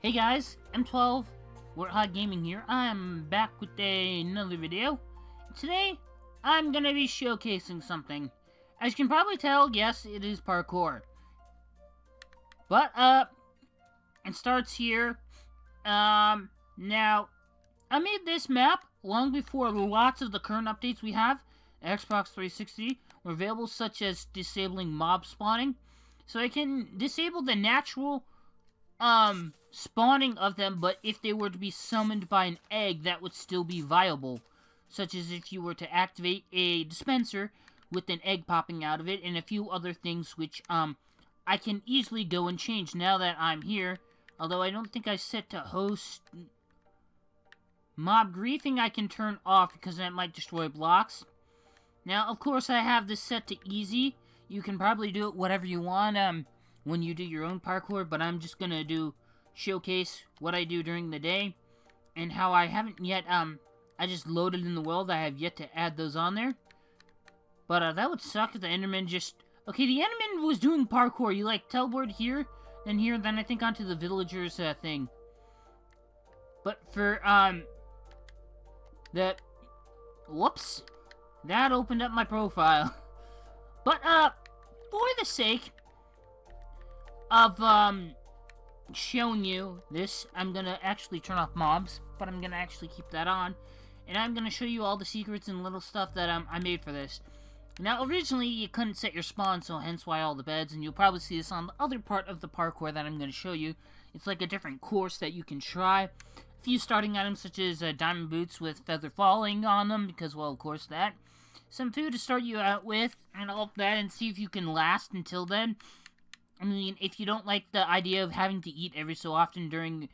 Hey guys, M12, Warthog Gaming here. I'm back with another video. Today, I'm gonna be showcasing something. As you can probably tell, yes, it is parkour. But, it starts here. Now, I made this map long before lots of the current updates we have at Xbox 360 were available, such as disabling mob spawning. So I can disable the natural spawning of them, but if they were to be summoned by an egg, that would still be viable. Such as if you were to activate a dispenser with an egg popping out of it, and a few other things which, I can easily go and change now that I'm here. Although I don't think I set to host. Mob griefing I can turn off because that might destroy blocks. Now, of course, I have this set to easy. You can probably do it whatever you want, when you do your own parkour, but I'm just gonna showcase what I do during the day, and how I haven't yet, I just loaded in the world, I have yet to add those on there. But, that would suck if the Enderman just... Okay, the Enderman was doing parkour, you, like, teleport here, then I think onto the villagers, thing. But for, whoops, that opened up my profile. But, for the sake of, showing you this, I'm gonna actually turn off mobs, but I'm gonna actually keep that on, and I'm gonna show you all the secrets and little stuff that, I made for this. Now, originally, you couldn't set your spawn, so hence why all the beds, and you'll probably see this on the other part of the parkour that I'm gonna show you. It's like a different course that you can try. A few starting items, such as, diamond boots with feather falling on them, because, well, of course that. Some food to start you out with, and all of that, and see if you can last until then. I mean, if you don't like the idea of having to eat every so often during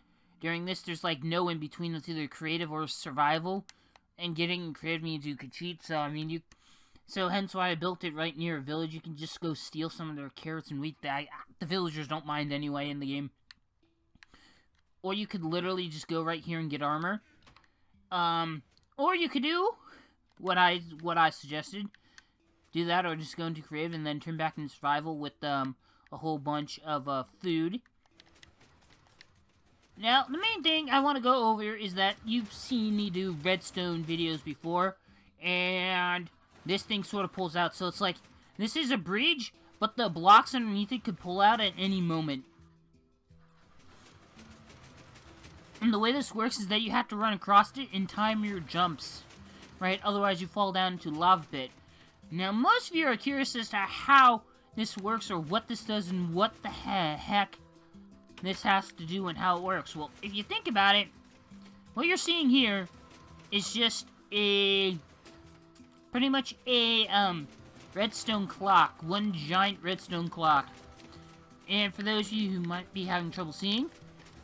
this, there's like no in between. It's either creative or survival, and getting creative means you could cheat. So I mean, so hence why I built it right near a village. You can just go steal some of their carrots and wheat that the villagers don't mind anyway in the game. Or you could literally just go right here and get armor. Or you could do what I suggested. Do that, or just go into creative and then turn back into survival with a whole bunch of food. Now, the main thing I want to go over is that you've seen me do redstone videos before, and this thing sort of pulls out. So it's like, this is a bridge, but the blocks underneath it could pull out at any moment. And the way this works is that you have to run across it and time your jumps, right? Otherwise you fall down into a lava pit. Now, most of you are curious as to how this works, or what this does, and what the heck this has to do and how it works. Well, if you think about it, what you're seeing here is just pretty much a, redstone clock. One giant redstone clock. And for those of you who might be having trouble seeing,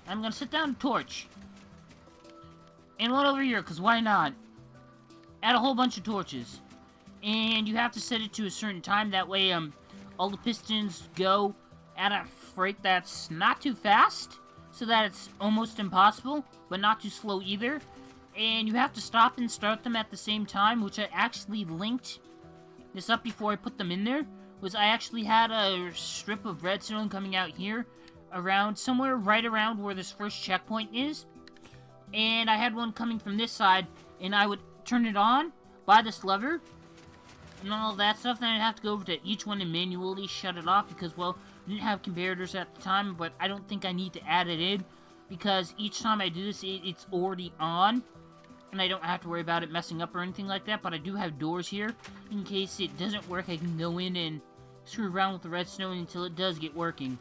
I'm gonna set down a torch. And one over here, because why not? Add a whole bunch of torches. And you have to set it to a certain time, that way, all the pistons go at a rate that's not too fast, so that it's almost impossible, but not too slow either. And you have to stop and start them at the same time, which I actually linked this up before I put them in there, was I actually had a strip of redstone coming out here, around, somewhere right around where this first checkpoint is, and I had one coming from this side, and I would turn it on by this lever, and all that stuff, then I'd have to go over to each one and manually shut it off, because, well, I didn't have comparators at the time, but I don't think I need to add it in, because each time I do this, it's already on, and I don't have to worry about it messing up or anything like that. But I do have doors here, in case it doesn't work. I can go in and screw around with the redstone until it does get working.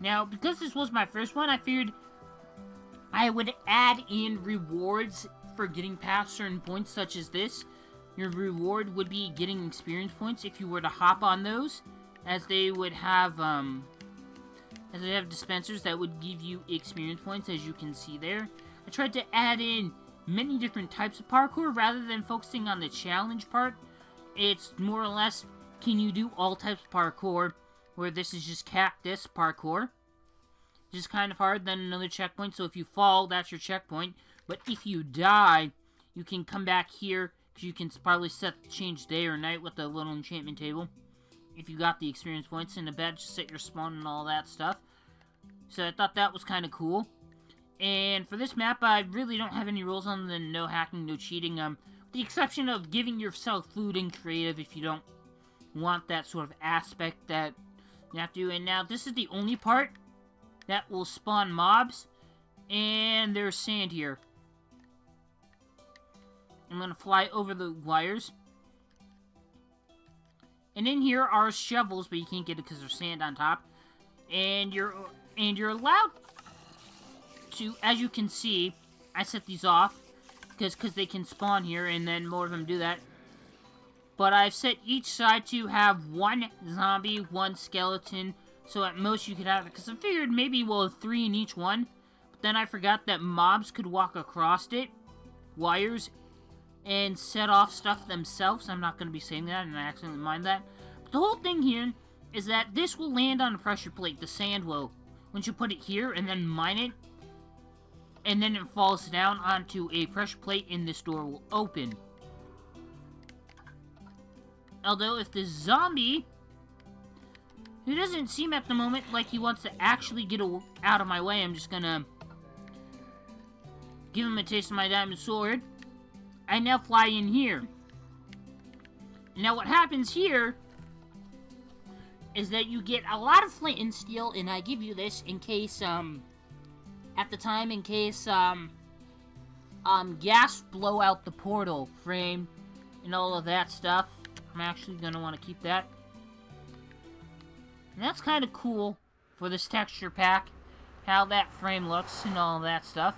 Now, because this was my first one, I figured I would add in rewards for getting past certain points, such as this. Your reward would be getting experience points if you were to hop on those, as they would have, dispensers that would give you experience points, as you can see there. I tried to add in many different types of parkour, rather than focusing on the challenge part. It's more or less, can you do all types of parkour, where this is just cactus parkour. Just kind of hard, then another checkpoint, so if you fall, that's your checkpoint. But if you die, you can come back here, because you can probably change day or night with the little enchantment table. If you got the experience points, and the bed, just set your spawn and all that stuff. So I thought that was kind of cool. And for this map, I really don't have any rules other than no hacking, no cheating. With the exception of giving yourself food in creative if you don't want that sort of aspect that you have to. And now this is the only part that will spawn mobs. And there's sand here. I'm gonna fly over the wires. And in here are shovels, but you can't get it because there's sand on top. And you're allowed to, as you can see, I set these off because they can spawn here, and then more of them do that. But I've set each side to have one zombie, one skeleton, so at most you could have, because I figured maybe we'll have 3 in each one. But then I forgot that mobs could walk across it, wires, and set off stuff themselves. I'm not going to be saying that, and I accidentally mind that. But the whole thing here is that this will land on a pressure plate, the sand will. Once you put it here and then mine it, and then it falls down onto a pressure plate and this door will open. Although if the zombie, who doesn't seem at the moment like he wants to actually get out of my way, I'm just gonna give him a taste of my diamond sword. I now fly in here. Now what happens here is that you get a lot of flint and steel, and I give you this in case, at the time, in case, gas blow out the portal frame and all of that stuff. I'm actually gonna want to keep that. And that's kind of cool for this texture pack, how that frame looks and all of that stuff.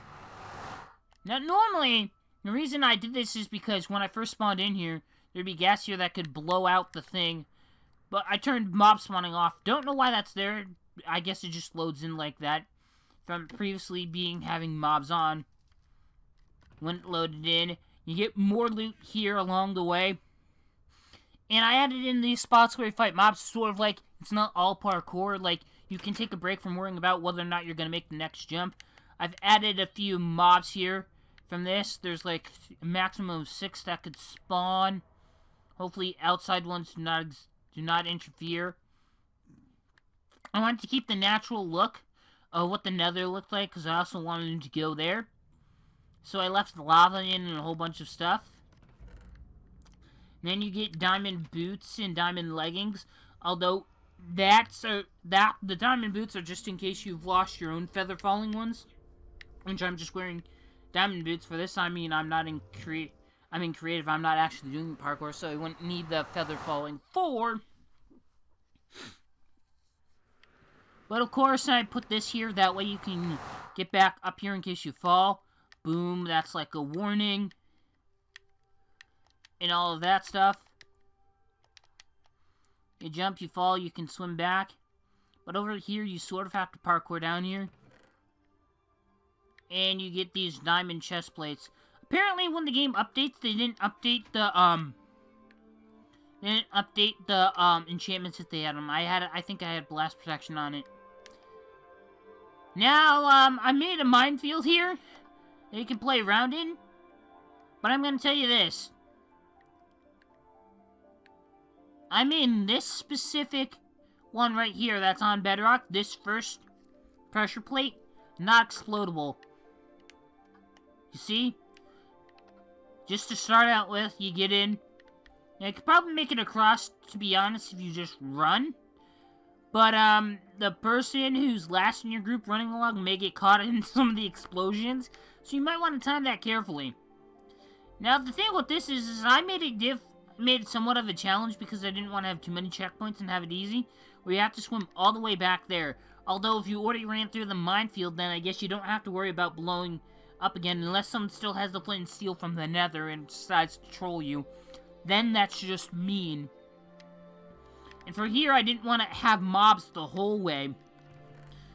Now, normally, the reason I did this is because when I first spawned in here, there'd be gas here that could blow out the thing. But I turned mob spawning off. Don't know why that's there. I guess it just loads in like that. From previously having mobs on. When it loaded in, you get more loot here along the way. And I added in these spots where you fight mobs, sort of like, it's not all parkour. Like, you can take a break from worrying about whether or not you're going to make the next jump. I've added a few mobs here from this. There's like a maximum of 6 that could spawn. Hopefully outside ones do not interfere. I wanted to keep the natural look of what the nether looked like, because I also wanted them to go there. So I left the lava in and a whole bunch of stuff. And then you get diamond boots and diamond leggings, although the diamond boots are just in case you've lost your own feather falling ones, which I'm just wearing diamond boots for this. I mean, I'm in creative, I'm not actually doing parkour, so I wouldn't need the feather falling 4. But of course, I put this here, that way you can get back up here in case you fall. Boom, that's like a warning. And all of that stuff. You jump, you fall, you can swim back. But over here, you sort of have to parkour down here. And you get these diamond chest plates. Apparently, when the game updates, they didn't update the, enchantments that they had on them. I think I had blast protection on it. Now, I made a minefield here that you can play around in. But I'm gonna tell you this. I mean, this specific one right here that's on bedrock, this first pressure plate, not explodable. You see? Just to start out with, you get in. Now, you could probably make it across, to be honest, if you just run. But, the person who's last in your group running along may get caught in some of the explosions, so you might want to time that carefully. Now, the thing with this is I made it somewhat of a challenge because I didn't want to have too many checkpoints and have it easy, where you have to swim all the way back there. Although, if you already ran through the minefield, then I guess you don't have to worry about blowing up again, unless someone still has the flint and steel from the nether and decides to troll you. Then that's just mean. And for here, I didn't want to have mobs the whole way.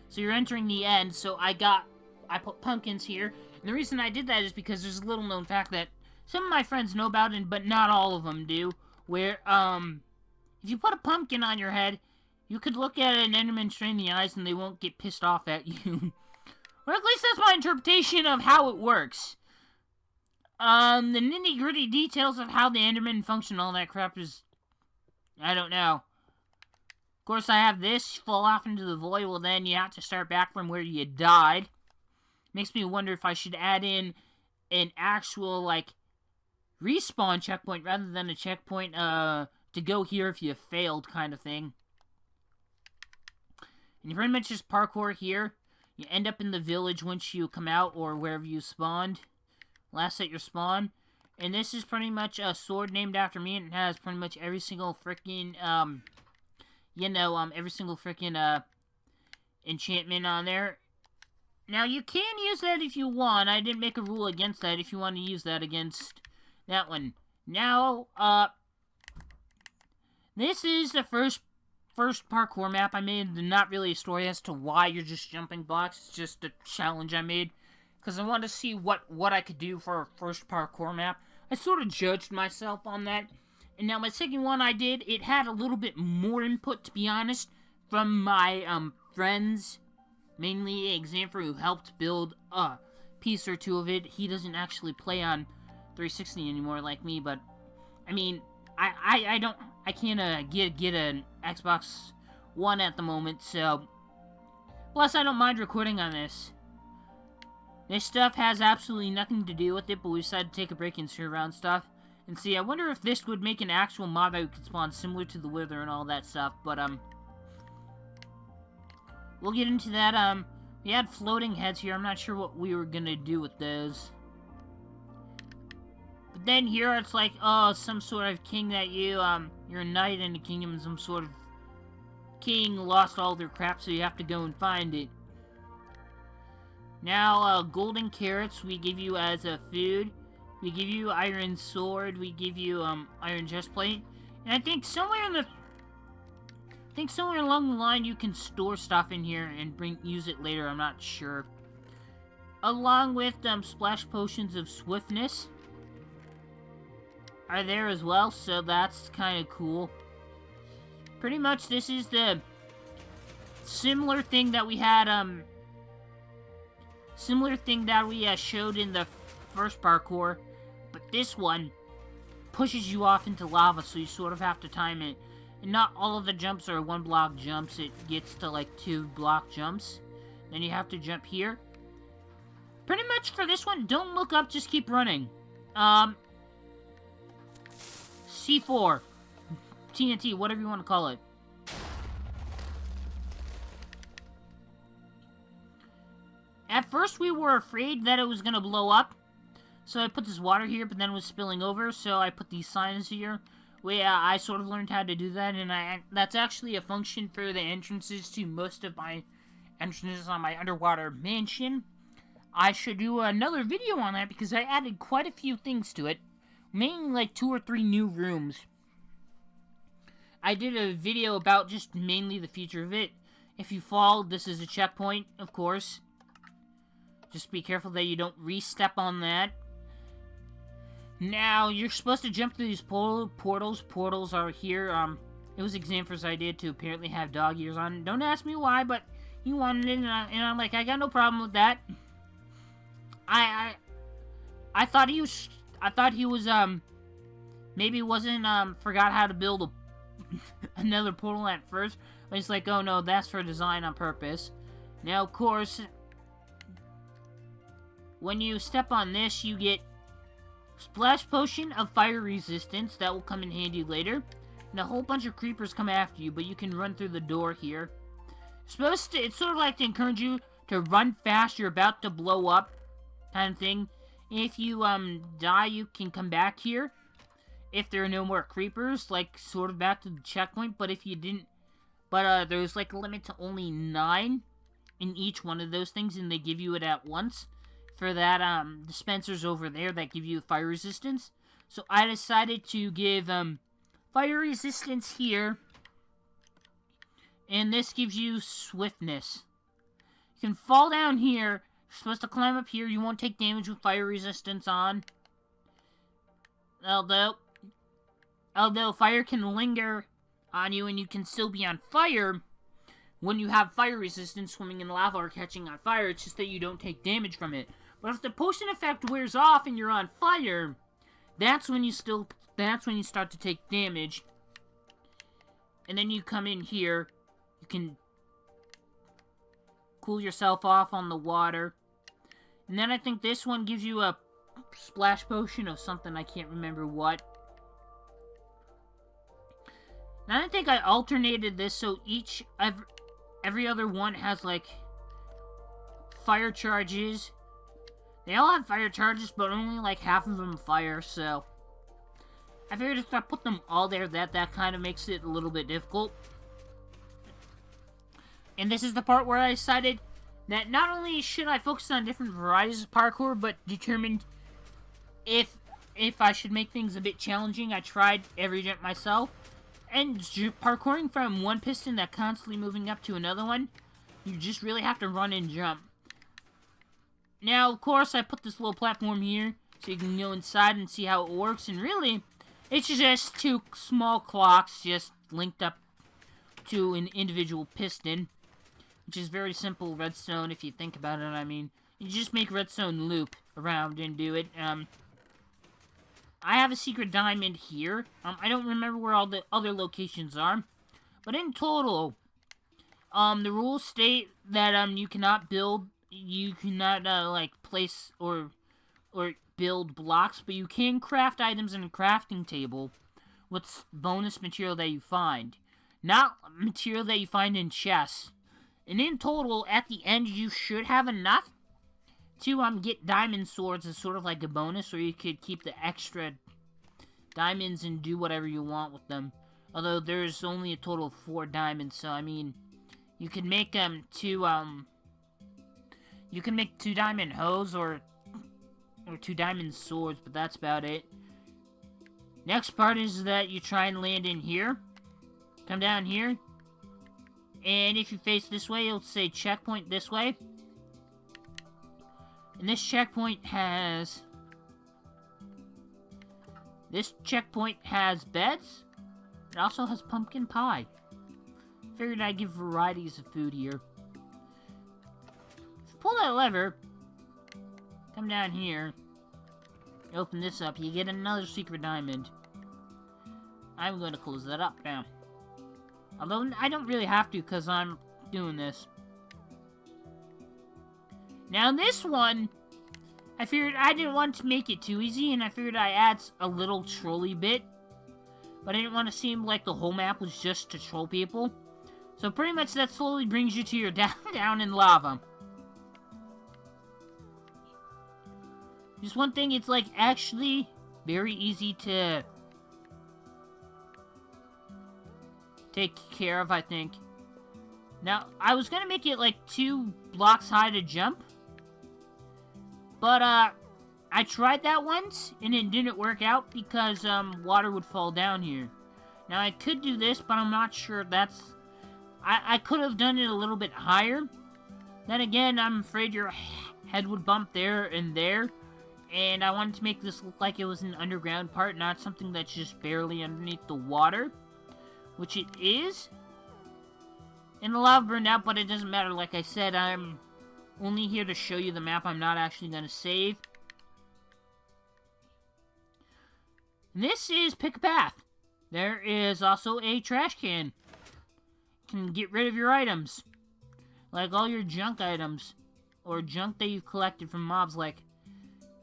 So you're entering the end, so I put pumpkins here. And the reason I did that is because there's a little known fact that some of my friends know about it, but not all of them do. Where, if you put a pumpkin on your head, you could look at an enderman straight in the eyes and they won't get pissed off at you. Or at least that's my interpretation of how it works. The nitty-gritty details of how the endermen function, all that crap is, I don't know. Of course, I have this, fall off into the void, well then you have to start back from where you died. Makes me wonder if I should add in an actual, like, respawn checkpoint rather than a checkpoint, to go here if you failed kind of thing. And you pretty much just parkour here. You end up in the village once you come out, or wherever you spawned. Last at your spawn. And this is pretty much a sword named after me, and it has pretty much every single freaking, every single freaking, enchantment on there. Now, you can use that if you want. I didn't make a rule against that if you want to use that against that one. Now, this is the first parkour map I made. Not really a story as to why you're just jumping blocks. It's just a challenge I made. Because I wanted to see what I could do for a first parkour map. I sort of judged myself on that. And now my second one I did, it had a little bit more input, to be honest, from my, friends. Mainly Xanfer, who helped build a piece or two of it. He doesn't actually play on 360 anymore like me, but I mean, I can't get an Xbox One at the moment, so plus I don't mind recording on this. This stuff has absolutely nothing to do with it, but we decided to take a break and screw around stuff and see. I wonder if this would make an actual mod that we could spawn similar to the Wither and all that stuff, but we'll get into that. We had floating heads here. I'm not sure what we were gonna do with those. But then here it's like, oh, some sort of king that you're a knight in a kingdom, and some sort of king lost all their crap, so you have to go and find it. Now, golden carrots we give you as a food. We give you iron sword. We give you, iron chestplate. And I think somewhere along the line you can store stuff in here and use it later, I'm not sure. Along with splash potions of swiftness are there as well, so that's kind of cool. Pretty much this is the similar thing that we had showed in the first parkour, but this one pushes you off into lava, so you sort of have to time it. And not all of the jumps are 1 block jumps. It gets to like 2 block jumps. Then you have to jump here. Pretty much for this one, don't look up, just keep running. C4. TNT, whatever you want to call it. At first we were afraid that it was going to blow up. So I put this water here, but then it was spilling over, so I put these signs here. I sort of learned how to do that, and that's actually a function for the entrances to most of my entrances on my underwater mansion. I should do another video on that because I added quite a few things to it. Mainly like 2 or 3 new rooms. I did a video about just mainly the feature of it. If you fall, this is a checkpoint, of course. Just be careful that you don't re-step on that. Now, you're supposed to jump through these portals. Portals are here. It was Xanfer's idea to apparently have dog ears on. Don't ask me why, but he wanted it, and I'm like, I got no problem with that. I thought he was, maybe wasn't, forgot how to build another portal at first. But he's like, oh no, that's for design on purpose. Now, of course, when you step on this, you get splash potion of fire resistance. That will come in handy later. And a whole bunch of creepers come after you, but you can run through the door here. It's sort of like to encourage you to run fast. You're about to blow up, kind of thing. If you die, you can come back here. If there are no more creepers, like sort of back to the checkpoint. But if you didn't, there's like a limit to only 9 in each one of those things, and they give you it at once. For that, dispensers over there that give you fire resistance. So I decided to give, fire resistance here. And this gives you swiftness. You can fall down here. You're supposed to climb up here. You won't take damage with fire resistance on. Although fire can linger on you and you can still be on fire when you have fire resistance swimming in lava or catching on fire. It's just that you don't take damage from it. But if the potion effect wears off and you're on fire, that's when you start to take damage. And then you come in here, you can cool yourself off on the water. And then I think this one gives you a splash potion of something, I can't remember what. And I think I alternated this so every other one has, like, fire charges. They all have fire charges, but only, like, half of them fire, so I figured if I put them all there, that kind of makes it a little bit difficult. And this is the part where I decided that not only should I focus on different varieties of parkour, but determined if I should make things a bit challenging. I tried every jump myself. And parkouring from one piston that constantly moving up to another one, you just really have to run and jump. Now, of course, I put this little platform here so you can go inside and see how it works. And really, it's just two small clocks just linked up to an individual piston, which is very simple redstone if you think about it. I mean, you just make redstone loop around and do it. I have a secret diamond here. I don't remember where all the other locations are, but in total, the rules state that you cannot like place or build blocks, but you can craft items in a crafting table with bonus material that you find, not material that you find in chests. And in total, at the end, you should have enough to get diamond swords as sort of like a bonus, or you could keep the extra diamonds and do whatever you want with them. Although there's only a total of 4 diamonds, so I mean, you can make two diamond hoes or 2 diamond swords, but that's about it. Next part is that you try and land in here. Come down here. And if you face this way, it'll say checkpoint this way. And this checkpoint has beds. It also has pumpkin pie. Figured I'd give varieties of food here. If you pull that lever, come down here, open this up, you get another secret diamond. I'm going to close that up now. Although I don't really have to because I'm doing this. Now this one, I figured I didn't want to make it too easy, and I figured I add a little trolley bit. But I didn't want to seem like the whole map was just to troll people. So pretty much that slowly brings you to your down in lava. Just one thing, it's like actually very easy to take care of, I think. Now, I was gonna make it like 2 blocks high to jump. But, I tried that once, and it didn't work out because, water would fall down here. Now, I could do this, but I'm not sure that's... I could have done it a little bit higher. Then again, I'm afraid your head would bump there and there. And I wanted to make this look like it was an underground part, not something that's just barely underneath the water. Which it is. And the lava burned out, but it doesn't matter. Like I said, I'm only here to show you the map. I'm not actually going to save. This is Pick a Path. There is also a trash can. You can get rid of your items. Like all your junk items. Or junk that you've collected from mobs. Like,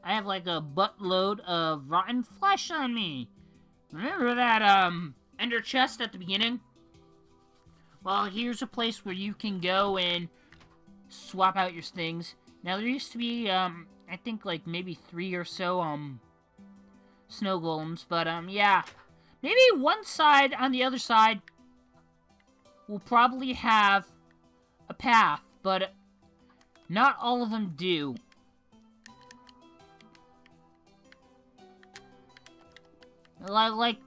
I have like a buttload of rotten flesh on me. Remember that, ender chest at the beginning? Well, here's a place where you can go and swap out your things. Now, there used to be, I think, like, maybe 3 or so, snow golems, but, yeah. Maybe one side on the other side will probably have a path, but not all of them do. Like,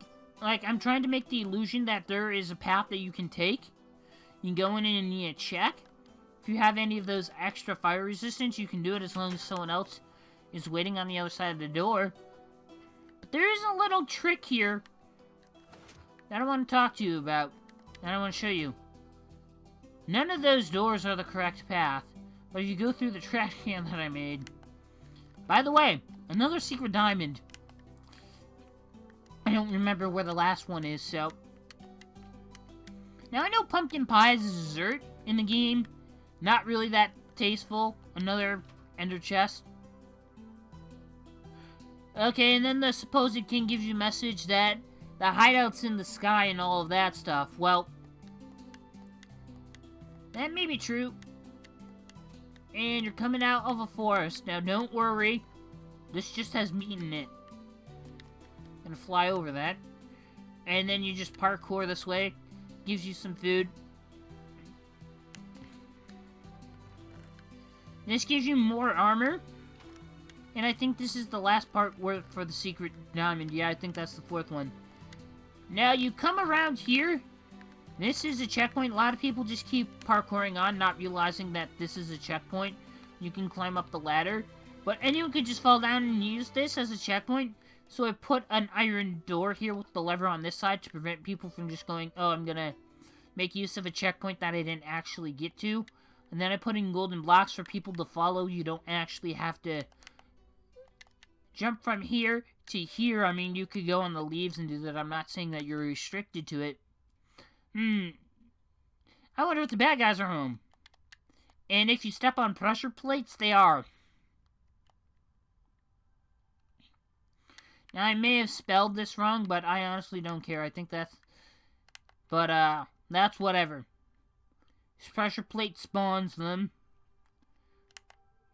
I'm trying to make the illusion that there is a path that you can take. You can go in and you check. If you have any of those extra fire resistance, you can do it as long as someone else is waiting on the other side of the door. But there is a little trick here that I want to talk to you about. That I want to show you. None of those doors are the correct path. But if you go through the trash can that I made... By the way, another secret diamond. I don't remember where the last one is, so... Now, I know pumpkin pie is a dessert in the game. Not really that tasteful. Another ender chest. Okay, and then the supposed king gives you a message that the hideout's in the sky and all of that stuff. Well, that may be true. And you're coming out of a forest. Now, don't worry. This just has meat in it. Gonna fly over that. And then you just parkour this way. Gives you some food. This gives you more armor. And I think this is the last part for the secret diamond. Yeah, I think that's the fourth one. Now, you come around here. This is a checkpoint. A lot of people just keep parkouring on, not realizing that this is a checkpoint. You can climb up the ladder. But anyone could just fall down and use this as a checkpoint. So I put an iron door here with the lever on this side to prevent people from just going, oh, I'm gonna make use of a checkpoint that I didn't actually get to. And then I put in golden blocks for people to follow. You don't actually have to jump from here to here. I mean, you could go on the leaves and do that. I'm not saying that you're restricted to it. I wonder if the bad guys are home. And if you step on pressure plates, they are. Now, I may have spelled this wrong, but I honestly don't care. I think that's... But, that's whatever. This pressure plate spawns them.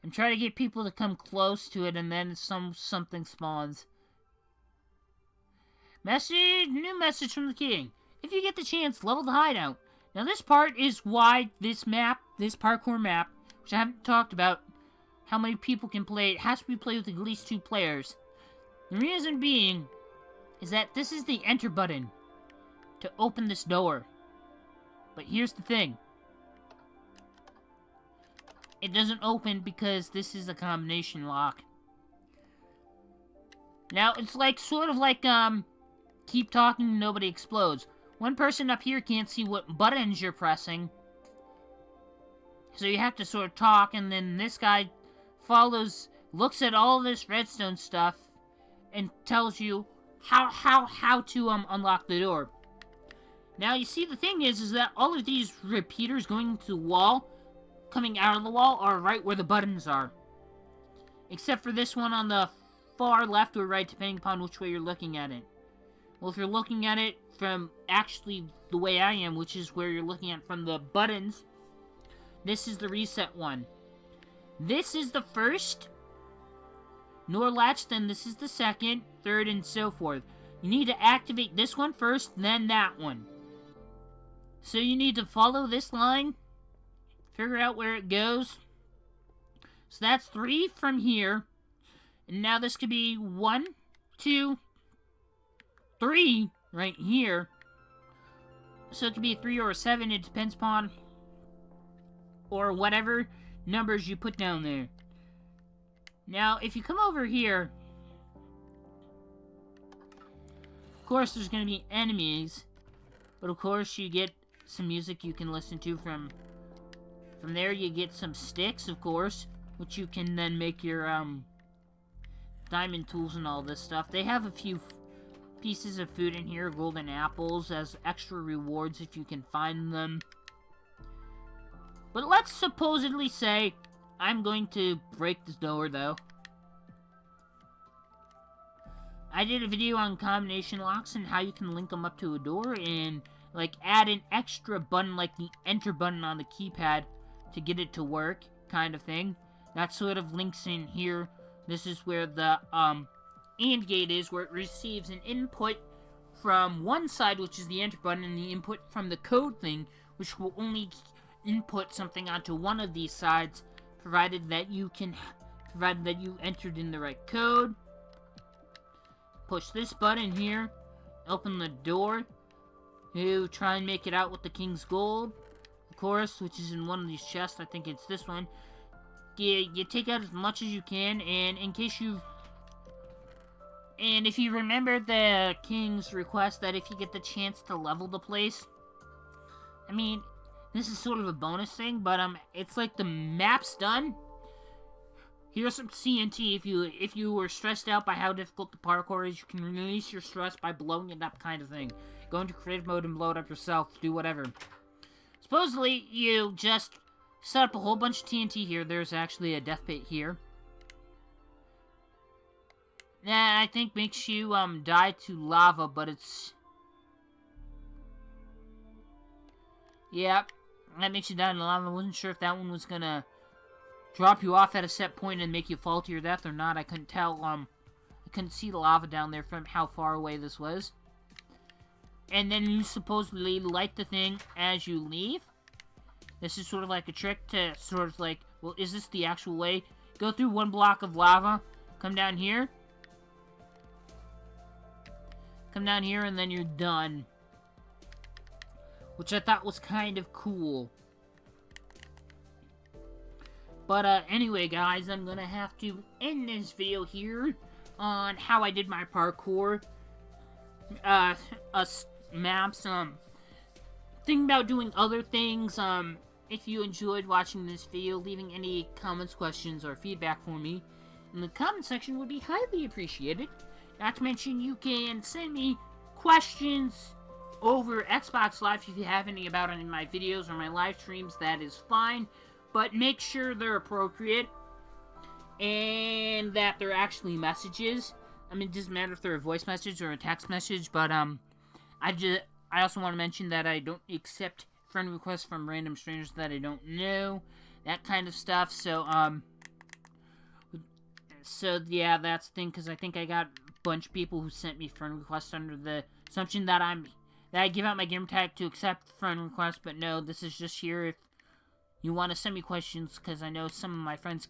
And try to get people to come close to it, and then something spawns. New message from the king. If you get the chance, level the hideout. Now this part is why this parkour map, which I haven't talked about, how many people can play it, has to be played with at least 2 players. The reason being is that this is the enter button to open this door. But here's the thing. It doesn't open because this is a combination lock. Now, it's like, sort of like, keep talking, nobody explodes. One person up here can't see what buttons you're pressing. So you have to sort of talk, and then this guy looks at all this redstone stuff, and tells you how to, unlock the door. Now, you see, the thing is that all of these repeaters going into the wall, coming out of the wall, are right where the buttons are. Except for this one on the far left or right, depending upon which way you're looking at it. Well, if you're looking at it from actually the way I am, which is where you're looking at from the buttons, this is the reset one. This is the first NOR latch, then this is the second, third, and so forth. You need to activate this one first, then that one. So you need to follow this line, figure out where it goes. So that's 3 from here. And now this could be 1, 2, 3 right here. So it could be a 3 or a 7, it depends upon, or whatever numbers you put down there. Now, if you come over here, of course there's going to be enemies, but of course you get some music you can listen to from there. You get some sticks, of course, which you can then make your, diamond tools and all this stuff. They have a few pieces of food in here, golden apples, as extra rewards if you can find them. But let's supposedly say I'm going to break this door, though. I did a video on combination locks and how you can link them up to a door and, like, add an extra button like the enter button on the keypad to get it to work, kind of thing. That sort of links in here. This is where the, AND gate is, where it receives an input from one side, which is the enter button, and the input from the code thing, which will only input something onto one of these sides, provided that you entered in the right code. Push this button here, open the door, you try and make it out with the king's gold, of course, which is in one of these chests. I think it's this one. You take out as much as you can, and if you remember the king's request that if you get the chance to level the place, I mean, this is sort of a bonus thing, but it's like the map's done. Here's some TNT. If you were stressed out by how difficult the parkour is, you can release your stress by blowing it up, kind of thing. Go into creative mode and blow it up yourself. Do whatever. Supposedly, you just set up a whole bunch of TNT here. There's actually a death pit here. That I think makes you die to lava, but it's... Yep, that makes you die to lava. I wasn't sure if that one was gonna drop you off at a set point and make you fall to your death or not. I couldn't tell, I couldn't see the lava down there from how far away this was. And then you supposedly light the thing as you leave. This is sort of like a trick to sort of like, well, is this the actual way? Go through one block of lava, come down here. Come down here and then you're done. Which I thought was kind of cool. But anyway guys, I'm gonna have to end this video here on how I did my parkour maps. Thinking about doing other things. If you enjoyed watching this video, leaving any comments, questions, or feedback for me in the comment section would be highly appreciated. Not to mention, you can send me questions over Xbox Live if you have any about any of my videos or my live streams. That is fine, but make sure they're appropriate and that they're actually messages. I mean, it doesn't matter if they're a voice message or a text message, but I also want to mention that I don't accept friend requests from random strangers that I don't know, that kind of stuff. So yeah, that's the thing, because I think I got a bunch of people who sent me friend requests under the assumption that I give out my gamer tag to accept friend requests, but no, this is just here if you want to send me questions, because I know some of my friends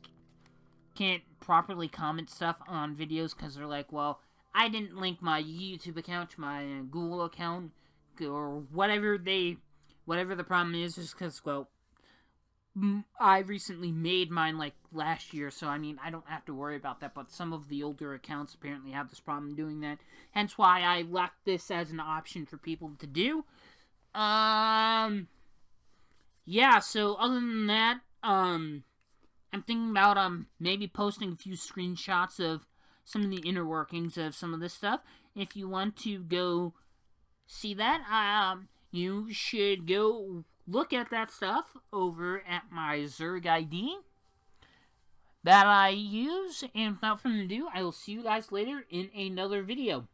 can't properly comment stuff on videos because they're like, well, I didn't link my YouTube account to my Google account, or whatever the problem is because, well, I recently made mine, like, last year, so, I mean, I don't have to worry about that, but some of the older accounts apparently have this problem doing that, hence why I left this as an option for people to do. Yeah, so, other than that, I'm thinking about, maybe posting a few screenshots of some of the inner workings of some of this stuff. If you want to go see that, you should go look at that stuff over at my Zerg ID that I use. And without further ado, I will see you guys later in another video.